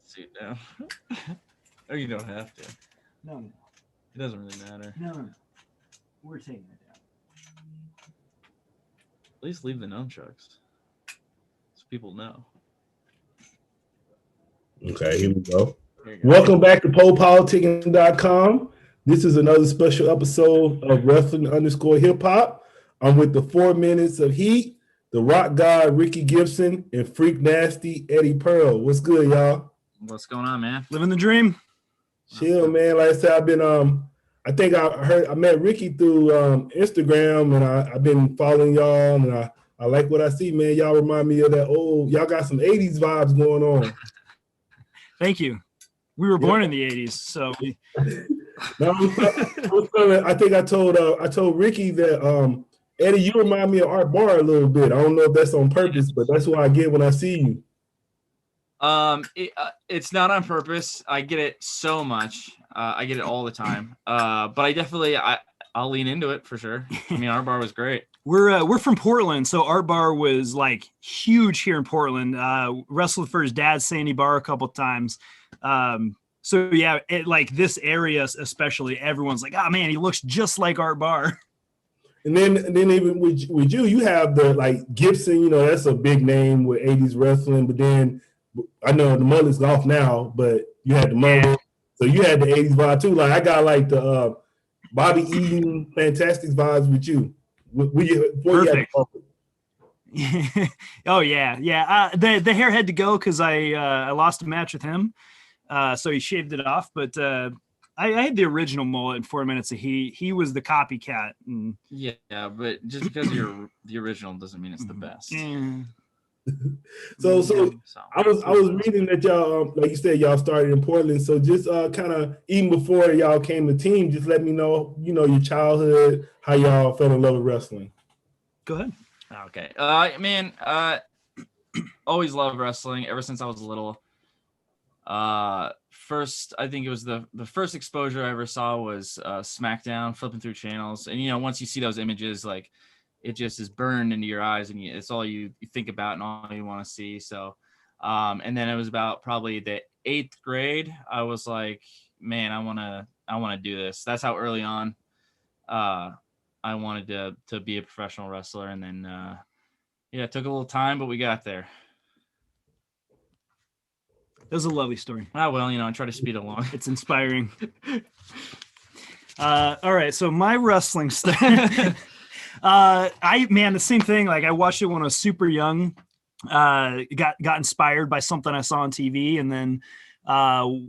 Suit now. Or you don't have to. No, no, It doesn't really matter. no, no, no. We're taking it down. At least leave the nunchucks so people know. Okay, here we go. There you go. Welcome back to PolePoliticking.com. This is another special episode of Wrestling underscore Hip Hop. I'm with the 4 minutes of heat, the rock god Ricky Gibson, and freak nasty Eddie Pearl. What's good, y'all? What's going on, man? Living the dream. Chill, man. Like I said, I've been I think I met Ricky through Instagram, and I've been following y'all, and I like what I see, man. Y'all remind me of that old. Y'all got some '80s vibes going on. Thank you. We were born in the 80s, so No, I think I told Ricky that Eddie, you remind me of Art Barr a little bit. I don't know if that's on purpose, but that's what I get when I see you. It's not on purpose. I get it so much. I get it all the time. But I definitely I'll lean into it for sure. I mean, Art Barr was great. we're from Portland, so Art Barr was like huge here in Portland. Wrestled for his dad, Sandy Barr, a couple times. So yeah, like this area especially, everyone's like, oh man, he looks just like Art Barr. And then even with you, you have the like Gibson. You know, that's a big name with '80s wrestling. But then I know the mullet's off now, but you had the mullet, so you had the '80s vibe too. Like I got like the Bobby Eaton Fantastic vibes with you. Perfect. Oh yeah. The hair had to go because I lost a match with him, so he shaved it off. But I had the original mullet in 4 minutes of heat. He was the copycat. And... Yeah, but just because you're the original doesn't mean it's the best. Yeah. So I was reading that y'all, like you said, y'all started in Portland. So just kind of even before y'all came to team, just let me know, your childhood, how y'all fell in love with wrestling. Go ahead. Okay. Man, always loved wrestling ever since I was little. First, I think it was the first exposure I ever saw was SmackDown, flipping through channels. And, once you see those images, like it just is burned into your eyes and it's all you think about and all you want to see. So, and then it was about probably the 8th grade. I was like, man, I want to do this. That's how early on, I wanted to be a professional wrestler. And then, it took a little time, but we got there. That was a lovely story. Oh, well, I try to speed along. It's inspiring. All right. So my wrestling stuff, the same thing. Like I watched it when I was super young, got inspired by something I saw on TV. And then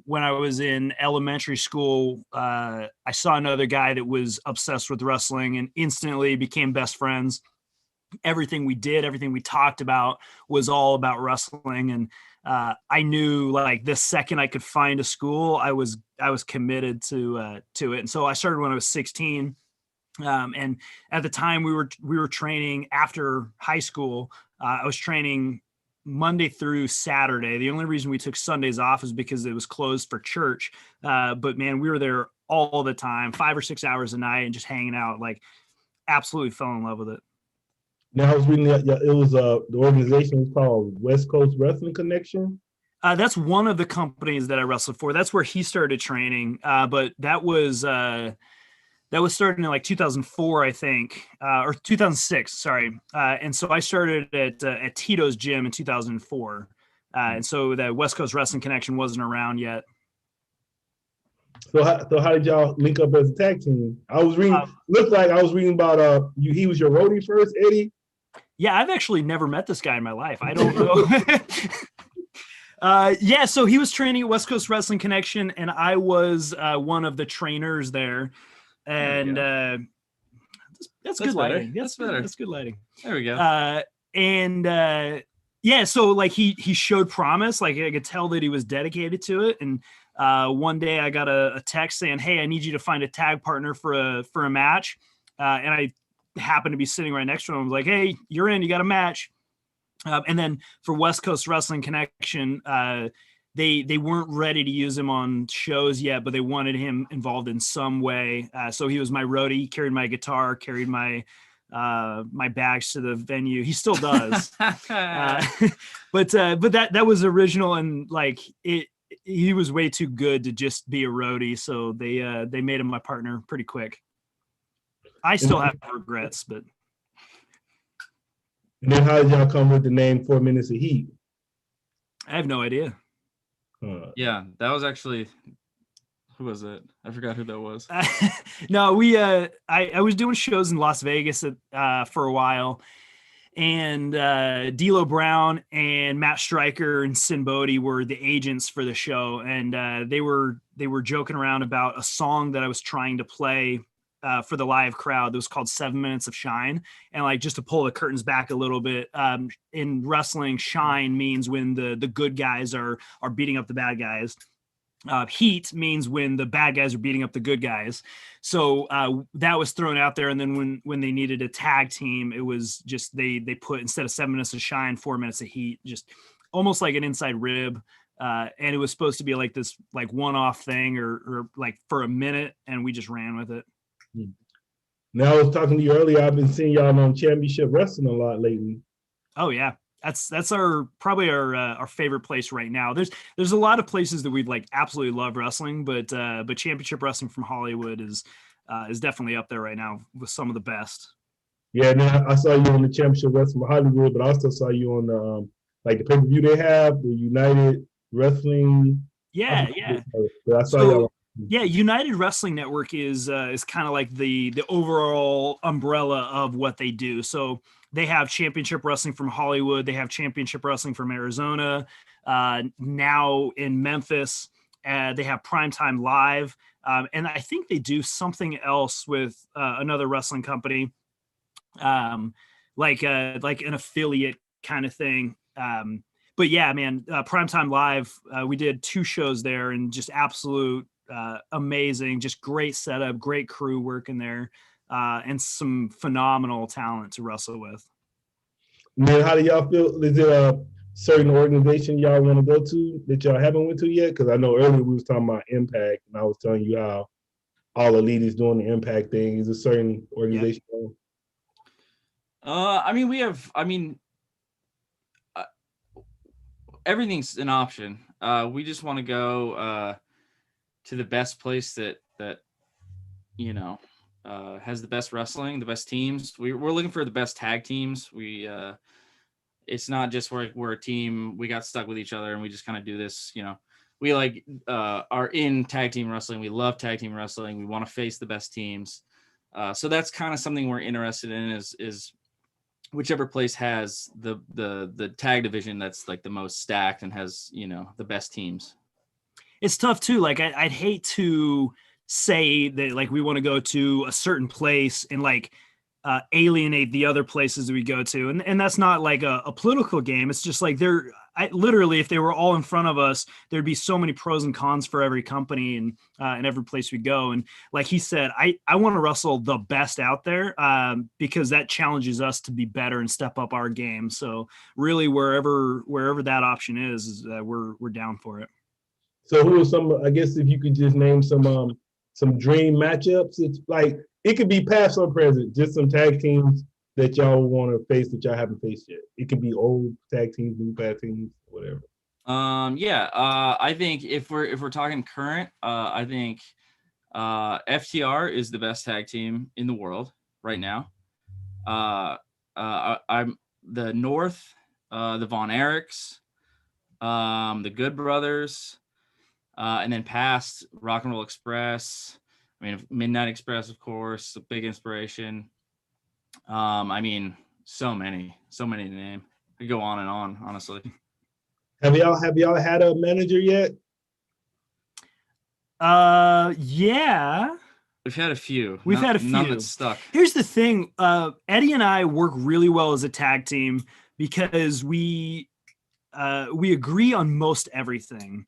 when I was in elementary school, I saw another guy that was obsessed with wrestling and instantly became best friends. Everything we did, everything we talked about was all about wrestling. And I knew like the second I could find a school, I was committed to it. And so I started when I was 16. And at the time we were training after high school. I was training Monday through Saturday. The only reason we took Sundays off is because it was closed for church. But man, we were there all the time, 5 or 6 hours a night and just hanging out, like absolutely fell in love with it. Now I was reading that it was the organization was called West Coast Wrestling Connection. That's one of the companies that I wrestled for. That's where he started training. But that was starting in like 2004, I think, or 2006. Sorry. And so I started at Tito's gym in 2004. And so the West Coast Wrestling Connection wasn't around yet. So how did y'all link up as a tag team? I was reading. Looked like I was reading about he was your roadie first, Eddie. Yeah, I've actually never met this guy in my life. I don't know. So he was training at West Coast Wrestling Connection, and I was one of the trainers there. And that's good lighting. That's better. That's good lighting. There we go. So like he showed promise. Like I could tell that he was dedicated to it. And one day I got a text saying, "Hey, I need you to find a tag partner for a match." And I happened to be sitting right next to him. I was like, "Hey, you're in. You got a match." And then for West Coast Wrestling Connection, they weren't ready to use him on shows yet, but they wanted him involved in some way. So he was my roadie. He carried my guitar, carried my my bags to the venue. He still does. But that was original, and like he was way too good to just be a roadie. So they made him my partner pretty quick. I still have regrets, but. And then how did y'all come with the name 4 Minutes of Heat? I have no idea. Yeah, that was actually, who was it? I forgot who that was. No, I was doing shows in Las Vegas for a while, and D'Lo Brown and Matt Stryker and Sin Bodie were the agents for the show, and they were joking around about a song that I was trying to play for the live crowd that was called 7 Minutes of Shine. And like, just to pull the curtains back a little bit, in wrestling, shine means when the good guys are beating up the bad guys. Heat means when the bad guys are beating up the good guys. So that was thrown out there. And then when they needed a tag team, it was just, they put, instead of 7 minutes of shine, 4 minutes of heat, just almost like an inside rib. And it was supposed to be like this, like one-off thing or like for a minute. And we just ran with it. Now, I was talking to you earlier. I've been seeing y'all on Championship Wrestling a lot lately. Oh yeah, that's probably our favorite place right now. There's a lot of places that we'd like absolutely love wrestling, but Championship Wrestling from Hollywood is definitely up there right now with some of the best. Yeah, and I saw you on the Championship Wrestling from Hollywood, but I also saw you on the like the pay-per-view they have, the United Wrestling. Yeah. I saw y'all. Yeah, United Wrestling Network is kind of like the overall umbrella of what they do. So they have Championship Wrestling from Hollywood. They have Championship Wrestling from Arizona. Now in Memphis, they have Primetime Live. And I think they do something else with another wrestling company, like an affiliate kind of thing. But yeah, man, Primetime Live, we did 2 shows there, and just absolute amazing, just great setup, great crew working there, and some phenomenal talent to wrestle with. Man, how do y'all feel? Is there a certain organization y'all want to go to that y'all haven't went to yet? Because I know earlier we was talking about Impact, and I was telling you how All Elite is doing the Impact thing. Is a certain organization? Everything's an option. We just want to go to the best place that has the best wrestling, the best teams. We're looking for the best tag teams. It's not just we're a team, we got stuck with each other and we just kind of do this, we are in tag team wrestling. We love tag team wrestling. We want to face the best teams. So that's kind of something we're interested in is whichever place has the tag division that's like the most stacked and has, the best teams. It's tough too. Like I'd hate to say that like we want to go to a certain place and like alienate the other places that we go to, and that's not like a political game. It's just like literally, if they were all in front of us, there'd be so many pros and cons for every company and every place we go. And like he said, I want to wrestle the best out there because that challenges us to be better and step up our game. So really, wherever that option is we're down for it. So who are some? I guess if you could just name some dream matchups, it's like it could be past or present, just some tag teams that y'all want to face that y'all haven't faced yet. It could be old tag teams, new tag teams, whatever. I think if we're talking current, I think FTR is the best tag team in the world right now. I'm the North, the Von Erichs, the Good Brothers. And then past Rock and Roll Express, Midnight Express, of course, a big inspiration. So many to name. I could go on and on, honestly. Have y'all had a manager yet? Yeah. We've had a few. Had a few. None that's stuck. Here's the thing. Eddie and I work really well as a tag team because we agree on most everything.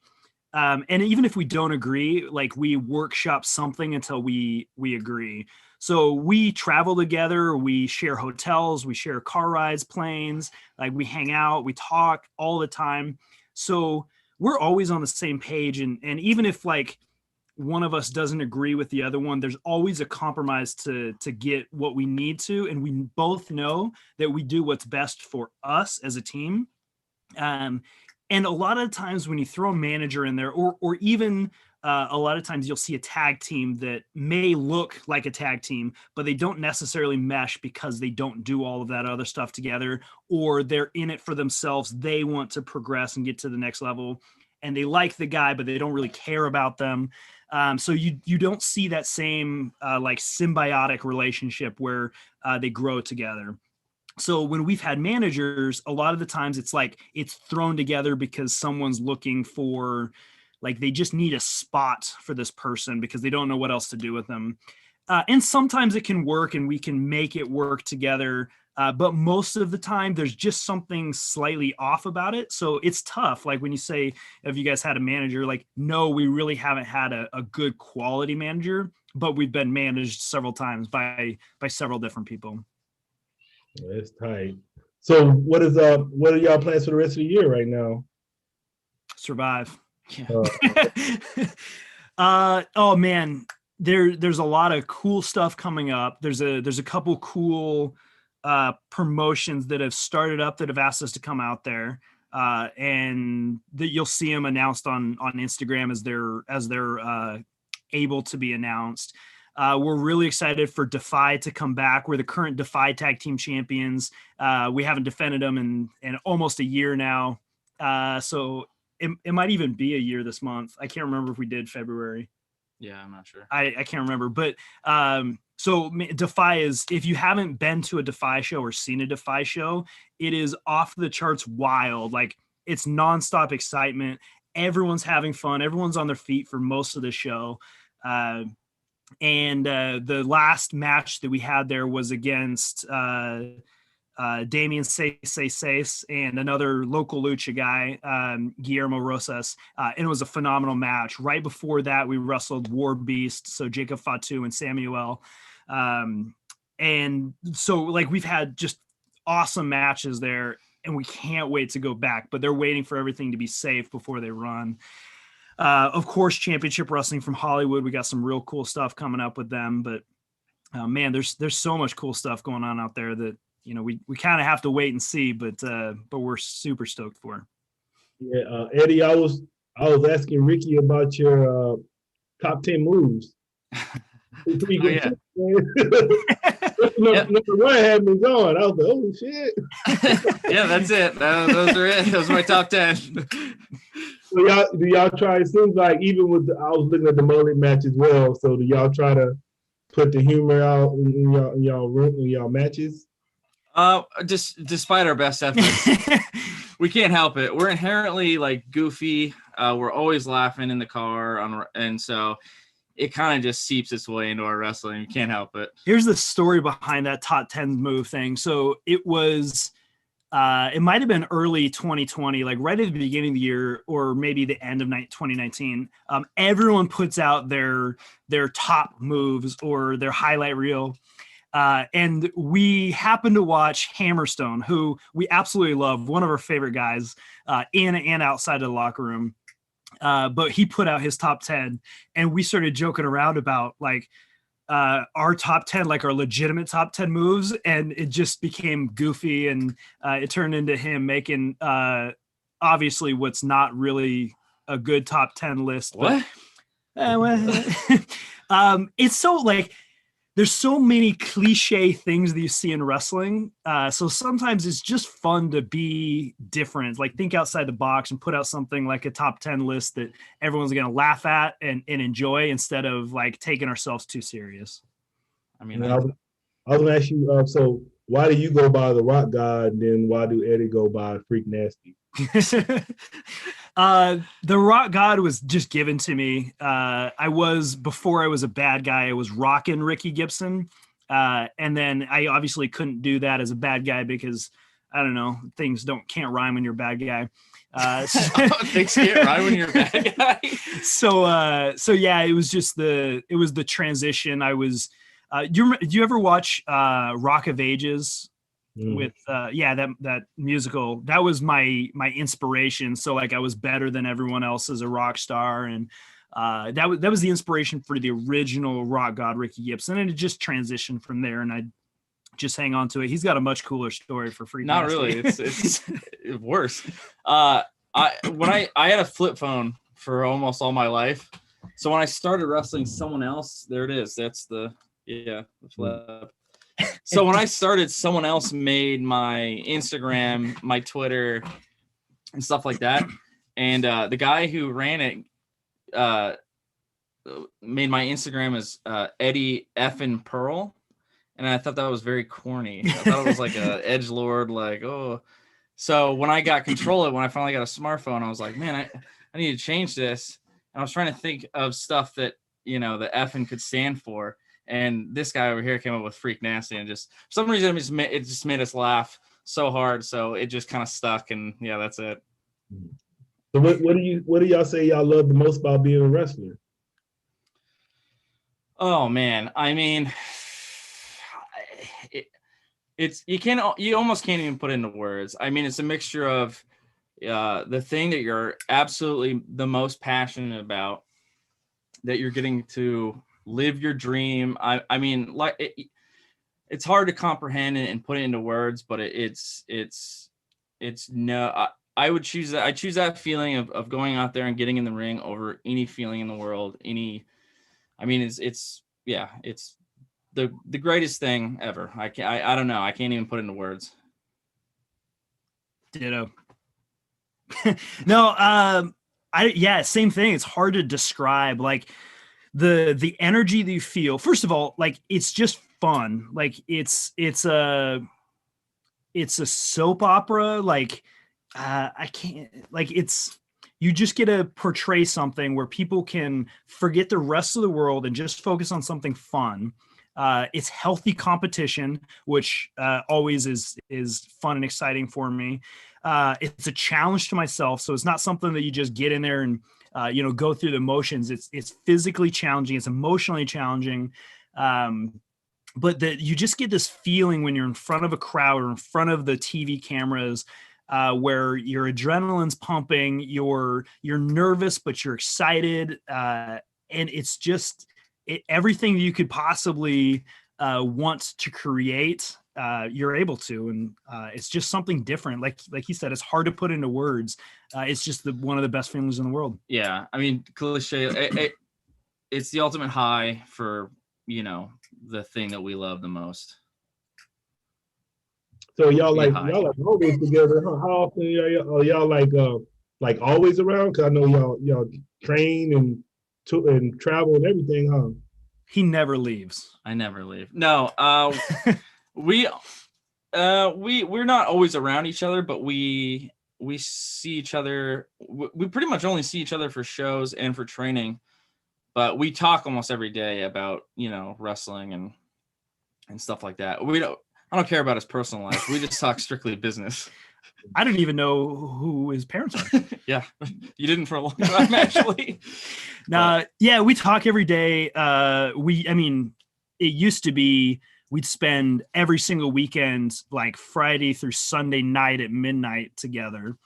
And even if we don't agree, like we workshop something until we agree. So we travel together, we share hotels, we share car rides, planes, like we hang out, we talk all the time. So we're always on the same page. And even if like one of us doesn't agree with the other one, there's always a compromise to get what we need to, and we both know that we do what's best for us as a team. And a lot of times when you throw a manager in there, or even a lot of times you'll see a tag team that may look like a tag team, but they don't necessarily mesh because they don't do all of that other stuff together, or they're in it for themselves. They want to progress and get to the next level, and they like the guy, but they don't really care about them. So you don't see that same like symbiotic relationship where they grow together. So when we've had managers, a lot of the times it's like it's thrown together because someone's looking for, like, they just need a spot for this person because they don't know what else to do with them. And sometimes it can work and we can make it work together. But most of the time there's just something slightly off about it. So it's tough. Like when you say, have you guys had a manager? Like, no, we really haven't had a good quality manager, but we've been managed several times by several different people. That's tight. So what are y'all plans for the rest of the year right now? Survive. Yeah. Oh man, there's a lot of cool stuff coming up. There's a couple cool promotions that have started up that have asked us to come out there, and that you'll see them announced on Instagram as they're able to be announced. We're really excited for Defy to come back. We're the current Defy tag team champions. We haven't defended them in almost a year now. So it might even be a year this month. I can't remember if we did February. Yeah, I'm not sure. I can't remember. But so Defy is, if you haven't been to a Defy show or seen a Defy show, it is off the charts wild. Like, it's nonstop excitement. Everyone's having fun. Everyone's on their feet for most of the show. And the last match that we had there was against Damien Seis and another local lucha guy, Guillermo Rosas. And it was a phenomenal match. Right before that, we wrestled War Beast, so Jacob Fatu and Samuel. And so, like, we've had just awesome matches there, and we can't wait to go back. But they're waiting for everything to be safe before they run. Of course, Championship Wrestling from Hollywood. We got some real cool stuff coming up with them, but man, there's so much cool stuff going on out there that, you know, we kind of have to wait and see, but we're super stoked for. Yeah, Eddie, I was asking Ricky about your top 10 moves. Pretty good. Yeah. Number one had me going. I was like, oh shit. Yeah, that's it. Those are it. Those are my top 10. So do y'all try? It seems like even with I was looking at the mullet match as well. So do y'all try to put the humor out in y'all matches? Just despite our best efforts, we can't help it. We're inherently like goofy. We're always laughing in the car, and so it kind of just seeps its way into our wrestling. You can't help it. Here's the story behind that top 10 move thing. So it was. It might have been early 2020, like right at the beginning of the year, or maybe the end of 2019. Everyone puts out their top moves or their highlight reel. And we happened to watch Hammerstone, who we absolutely love, one of our favorite guys in and outside of the locker room. But he put out his top 10, and we started joking around about like, our top 10, like our legitimate top 10 moves, and it just became goofy, and it turned into him making obviously what's not really a good top 10 list. What? It's so like there's so many cliche things that you see in wrestling. So sometimes it's just fun to be different, like think outside the box and put out something like a top 10 list that everyone's going to laugh at and enjoy, instead of like taking ourselves too serious. I mean, I was going to ask you, so why do you go by the Rock God, and then why do Eddie go by Freak Nasty? The Rock God was just given to me. Before I was a bad guy, I was rocking Ricky Gibson. And then I obviously couldn't do that as a bad guy because I don't know, things can't rhyme when you're a bad guy. Things can't rhyme when you're a bad guy. So yeah, it was the transition. I was, do you ever watch Rock of Ages? With that musical, that was my inspiration. So like I was better than everyone else as a rock star, and that was the inspiration for the original Rock God Ricky Gibson, and it just transitioned from there. And I just hang on to it. He's got a much cooler story for Freak Not Nasty. really. It's worse. I had a flip phone for almost all my life. So when I started wrestling someone else, there it is. That's the flip. So when I started, someone else made my Instagram, my Twitter, and stuff like that. And the guy who ran it made my Instagram as Eddie Effin Pearl. And I thought that was very corny. I thought it was like a edgelord, like, oh. So when I got control of it, when I finally got a smartphone, I was like, man, I need to change this. And I was trying to think of stuff that, the effing could stand for. And this guy over here came up with Freak Nasty, and just for some reason it just made us laugh so hard. So it just kind of stuck, and yeah, that's it. So what do y'all say y'all love the most about being a wrestler? Oh man, I mean, you almost can't even put it into words. I mean, it's a mixture of the thing that you're absolutely the most passionate about, that you're getting to live your dream. I mean, like it's hard to comprehend and put it into words, but it's no. I would choose that. I choose that feeling of going out there and getting in the ring over any feeling in the world. I mean, it's the greatest thing ever. I don't know. I can't even put it into words. Ditto. No, same thing. It's hard to describe, like the energy that you feel. First of all, like it's just fun. Like it's a soap opera. Like I can't, like you just get to portray something where people can forget the rest of the world and just focus on something fun. It's healthy competition, which always is fun and exciting for me. It's a challenge to myself, so it's not something that you just get in there and go through the motions. It's physically challenging, it's emotionally challenging, but you just get this feeling when you're in front of a crowd or in front of the TV cameras, where your adrenaline's pumping, you're nervous but you're excited, and it's just everything you could possibly want to create, you're able to, and it's just something different. Like he said, it's hard to put into words. It's just one of the best feelings in the world. Yeah, I mean, cliche. It's the ultimate high for the thing that we love the most. So y'all like always together, huh? How often are y'all like always around? Cause I know y'all train and travel and everything, huh? He never leaves. I never leave. No, we're not always around each other, but we see each other. We pretty much only see each other for shows and for training, but we talk almost every day about wrestling and stuff like that. I don't care about his personal life. We just talk strictly business. I don't even know who his parents are. Yeah, you didn't for a long time, actually. Yeah, we talk every day. It used to be we'd spend every single weekend, like Friday through Sunday night at midnight together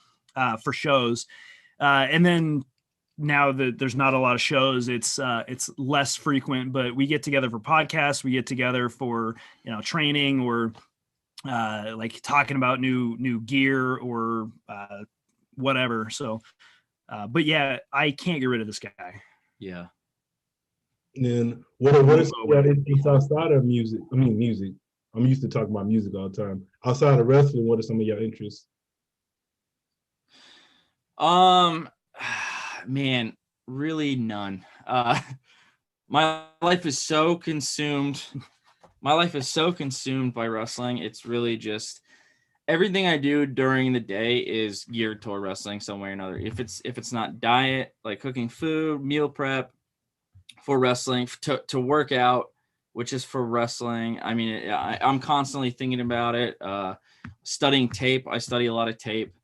for shows. And then now that there's not a lot of shows, it's less frequent, but we get together for podcasts. We get together for, training, or like talking about new gear or whatever. So, but yeah, I can't get rid of this guy. Yeah. And what is your interests outside of music? I mean, music. I'm used to talking about music all the time. Outside of wrestling, what are some of your interests? Man, really none. My life is so consumed. My life is so consumed by wrestling. It's really just everything I do during the day is geared toward wrestling some way or another. If it's not diet, like cooking food, meal prep for wrestling, to work out, which is for wrestling. I mean, I'm constantly thinking about it. Studying tape. I study a lot of tape.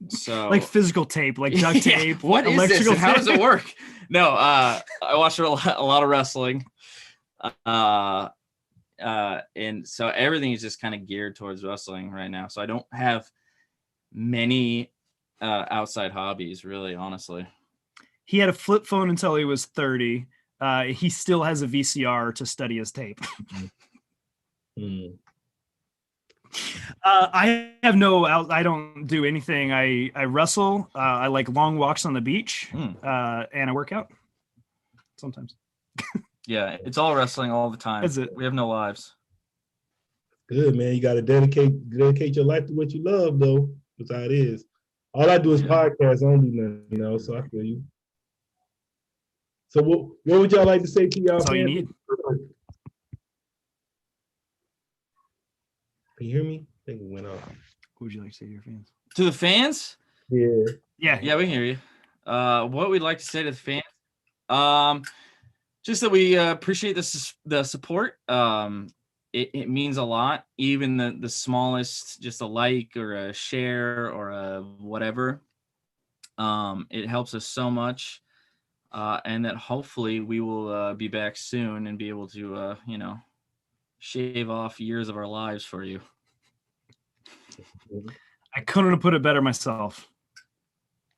So like physical tape, like duct tape. What is this? And how does it work? No, I watch a lot of wrestling. And so everything is just kind of geared towards wrestling right now. So I don't have many outside hobbies, really, honestly. He had a flip phone until he was 30. He still has a VCR to study his tape. I have no, I don't do anything. I wrestle. I like long walks on the beach, and I work out sometimes. Yeah, it's all wrestling all the time. Is it? We have no lives. Good, man. You got to dedicate your life to what you love, though. That's how it is. All I do is podcasts. I don't do nothing, you know, so I feel you. So what would y'all like to say to y'all? That's all you need. Can you hear me? I think it went off. What would you like to say to your fans? To the fans? Yeah. Yeah, we can hear you. What we'd like to say to the fans, just that we appreciate the support. It means a lot. Even the smallest, just a like or a share or a whatever. It helps us so much. And that hopefully we will be back soon and be able to, shave off years of our lives for you. I couldn't have put it better myself.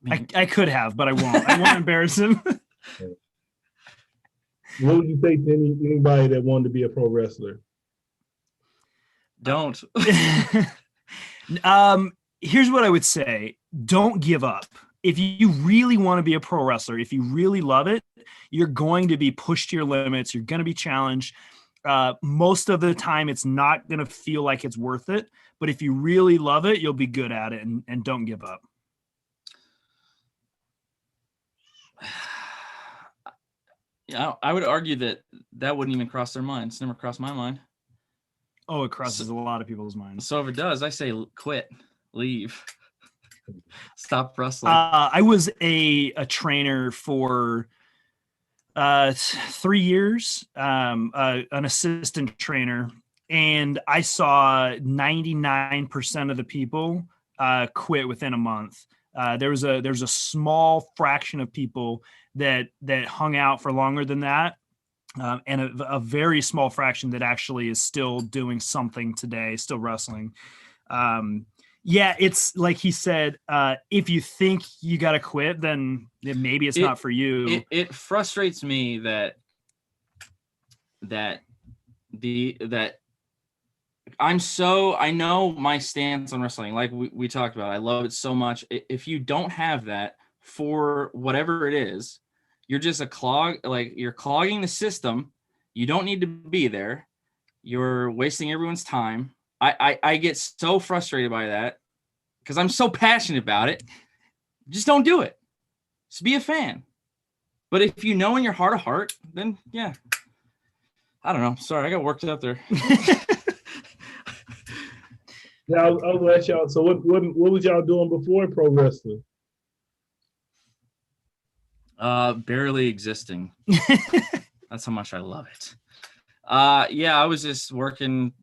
I could have, but I won't. I won't embarrass him. What would you say to anybody that wanted to be a pro wrestler? Don't. Here's what I would say. Don't give up. If you really want to be a pro wrestler, if you really love it, you're going to be pushed to your limits. You're going to be challenged. Most of the time, it's not going to feel like it's worth it. But if you really love it, you'll be good at it, and don't give up. Yeah, I would argue that wouldn't even cross their minds. It's never crossed my mind. Oh, it crosses a lot of people's minds. So if it does, I say quit, leave, stop wrestling. I was a trainer for 3 years, an assistant trainer, and I saw 99% of the people quit within a month. There was a small fraction of people that hung out for longer than that, and a very small fraction that actually is still doing something today, still wrestling. Yeah, it's like he said, if you think you got to quit, then maybe it's not for you. It frustrates me that I know my stance on wrestling, like we talked about. I love it so much. If you don't have that for whatever it is, you're just a clog. Like, you're clogging the system. You don't need to be there. You're wasting everyone's time. I get so frustrated by that because I'm so passionate about it. Just don't do it. Just be a fan. But if you know in your heart of heart, then yeah. I don't know. Sorry, I got worked up there. Yeah, I'll ask y'all. So what was y'all doing before pro wrestling? Barely existing. That's how much I love it. Yeah, I was just working,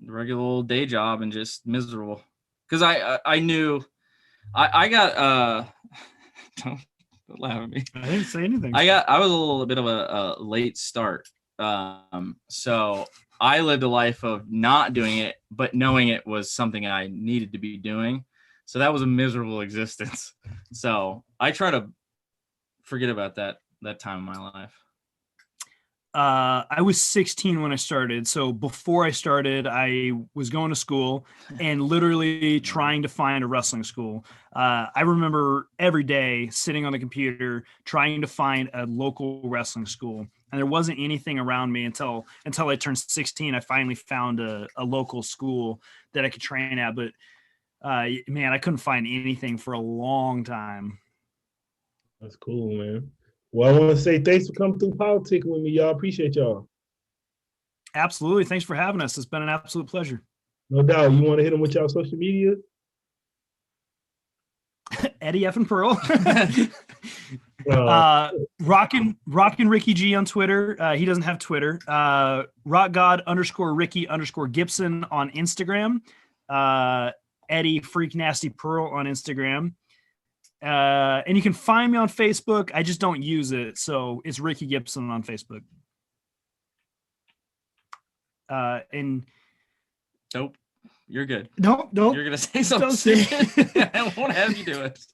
the regular old day job and just miserable. Because I knew I got don't laugh at me. I didn't say anything. I was a little bit of a late start. So I lived a life of not doing it, but knowing it was something I needed to be doing. So that was a miserable existence. So I try to forget about that time in my life. I was 16 when I started. So before I started, I was going to school and literally trying to find a wrestling school. I remember every day sitting on the computer trying to find a local wrestling school. And there wasn't anything around me until I turned 16. I finally found a local school that I could train at. But man, I couldn't find anything for a long time. That's cool, man. Well, I want to say thanks for coming through Politic with me, y'all. Appreciate y'all. Absolutely. Thanks for having us. It's been an absolute pleasure. No doubt. You want to hit them with y'all social media? Eddie F and Pearl. Rockin' Ricky G on Twitter. He doesn't have Twitter. RockGod_Ricky_Gibson on Instagram. Eddie Freak Nasty Pearl on Instagram. And you can find me on Facebook. I just don't use it. So it's Ricky Gibson on Facebook. And nope, you're good. No. You're going to say something. I won't have you do it.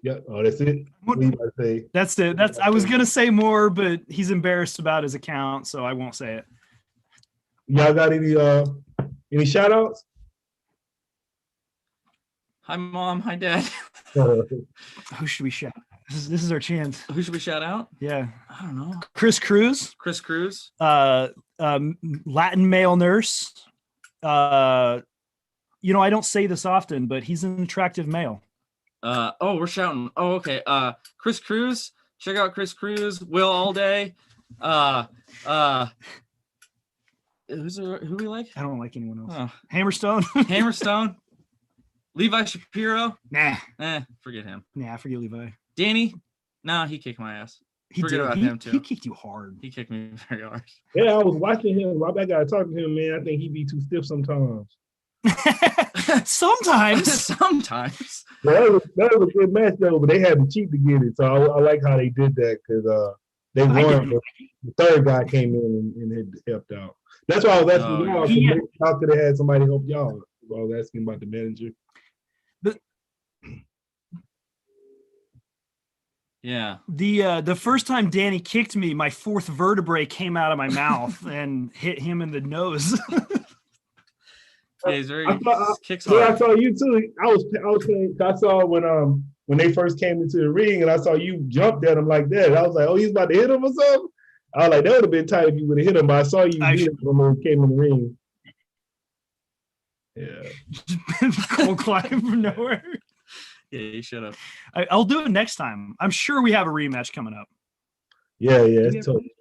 Yeah. Oh, that's it. What- What you about to say? That's it. I was gonna say more, but he's embarrassed about his account, so I won't say it. Y'all got any shout outs? Hi, Mom. Hi, Dad. Who should we shout? This is our chance. Who should we shout out? Yeah, I don't know. Chris Cruz, Chris Cruz. Latin male nurse. I don't say this often, but he's an attractive male. We're shouting. Oh, okay. Chris Cruz. Check out Chris Cruz. Will All Day. Who we like? I don't like anyone else. Oh, Hammerstone. Hammerstone. Levi Shapiro. Nah, Forget him. I forget Levi. Danny. Nah, he kicked my ass. He Forget did. about He, him, too. he kicked you hard. He kicked me very hard. Yeah, I was watching him. I gotta talk to him, man. I think he be too stiff sometimes. Sometimes. Sometimes. Well, that was a good match though, but they had to cheat to get it. So I like how they did that because they won. But the third guy came in and it helped out. That's why I was asking y'all. yeah. Y'all could have had somebody help y'all. I was asking about the manager. Yeah. The first time Danny kicked me, my fourth vertebrae came out of my mouth and hit him in the nose. Yeah, he's very kicks Yeah, I hard. saw you too. I was saying, I saw when they first came into the ring and I saw you jumped at him like that. I was like, oh, he's about to hit him or something. I was like, that would have been tight if you would have hit him. But I saw you beat him when he came in the ring. Yeah. Cold climb from nowhere. Yeah, you should have. I'll do it next time. I'm sure we have a rematch coming up. Yeah, it's totally.